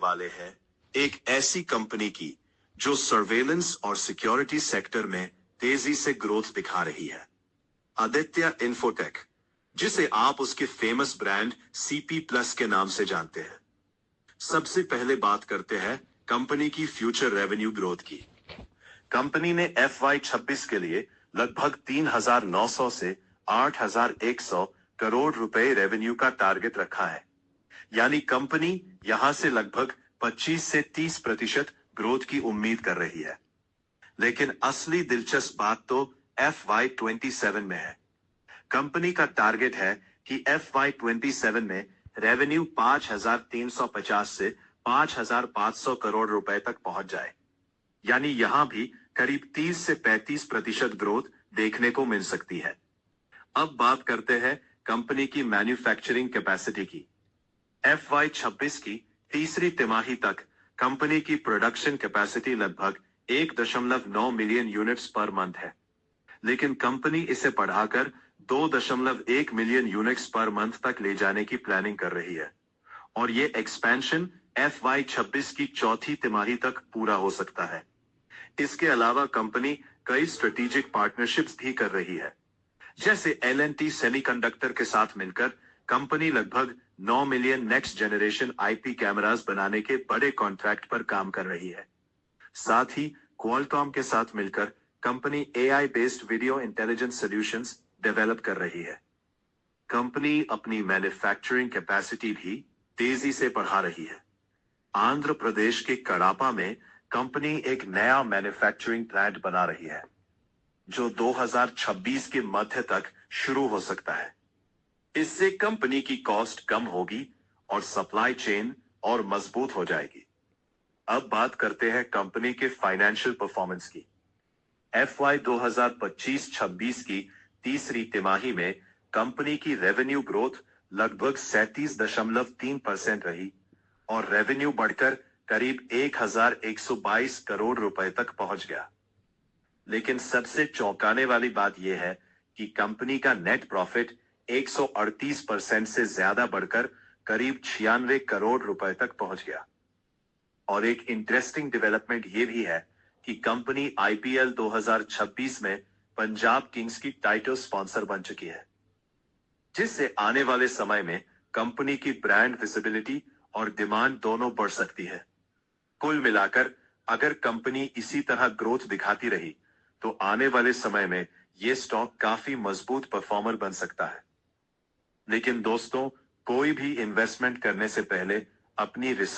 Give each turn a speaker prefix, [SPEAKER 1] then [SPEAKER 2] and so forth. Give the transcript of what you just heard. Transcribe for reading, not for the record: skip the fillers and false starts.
[SPEAKER 1] वाले हैं एक ऐसी कंपनी की जो सर्वेलेंस और सिक्योरिटी सेक्टर में तेजी से ग्रोथ दिखा रही है। आदित्य इंफोटेक, जिसे आप उसके फेमस ब्रांड सीपी प्लस के नाम से जानते हैं। सबसे पहले बात करते हैं कंपनी की फ्यूचर रेवेन्यू ग्रोथ की। कंपनी ने FY26 के लिए लगभग 3,900 से 8,100 करोड़ रुपए रेवेन्यू का टारगेट रखा है। यानी कंपनी यहां से लगभग 25 से 30% ग्रोथ की उम्मीद कर रही है। लेकिन असली दिलचस्प बात तो FY27 में है। कंपनी का टारगेट है कि FY27 में रेवेन्यू 5,350 से 5,500 करोड़ रुपए तक पहुंच जाए। यानी यहां भी करीब 30 से 35% ग्रोथ देखने को मिल सकती है। अब बात करते हैं कंपनी की मैन्युफैक्चरिंग कैपेसिटी की। FY26 की तीसरी तिमाही तक कंपनी की प्रोडक्शन कैपेसिटी लगभग 1.9 मिलियन यूनिट्स पर मंथ है। लेकिन कंपनी इसे बढ़ाकर 2.1 मिलियन यूनिट्स पर मंथ तक ले जाने की प्लानिंग कर रही है। और ये एक्सपेंशन FY26 की चौथी तिमाही तक पूरा हो सकता है। इसके अलावा कंपनी कई स्ट्रेटेजिक पार्टनरशिप्स भी कर रही है। जैसे L&T सेमीकंडक्टर के साथ मिलकर कंपनी लगभग 9 million next generation IP cameras बनाने के बड़े कॉन्ट्रैक्ट पर काम कर रही है। साथ ही क्वालकॉम के साथ मिलकर company AI based video intelligence solutions develop कर रही है। कंपनी अपनी मैन्युफैक्चरिंग कैपेसिटी भी तेजी से बढ़ा रही है। आंध्र प्रदेश के कड़ापा में कंपनी एक नया मैन्युफैक्चरिंग प्लांट बना रही है, जो 2026 के मध्य तक शुरू हो सकता है। इससे कंपनी की कॉस्ट कम होगी और सप्लाई चेन और मजबूत हो जाएगी। अब बात करते हैं कंपनी के फाइनेंशियल परफॉर्मेंस की। FY 2025-26 की तीसरी तिमाही में कंपनी की रेवेन्यू ग्रोथ लगभग 37.3% रही और रेवेन्यू बढ़कर करीब 1,122 करोड़ रुपए तक पहुंच गया। लेकिन सबसे चौंकाने वाली बात यह है कि कंपनी का नेट प्रॉफिट 138% से ज्यादा बढ़कर करीब 96 करोड़ रुपए तक पहुंच गया। और एक इंटरेस्टिंग डेवलपमेंट यह भी है कि कंपनी IPL 2026 में पंजाब किंग्स की टाइटल स्पॉन्सर बन चुकी है, जिससे आने वाले समय में कंपनी की ब्रांड विजिबिलिटी और डिमांड दोनों बढ़ सकती है। कुल मिलाकर अगर कंपनी इसी तरह ग्रोथ दिखाती रही तो आने वाले समय में यह स्टॉक काफी मजबूत परफॉर्मर बन सकता है। लेकिन दोस्तों, कोई भी इन्वेस्टमेंट करने से पहले अपनी रिसर्च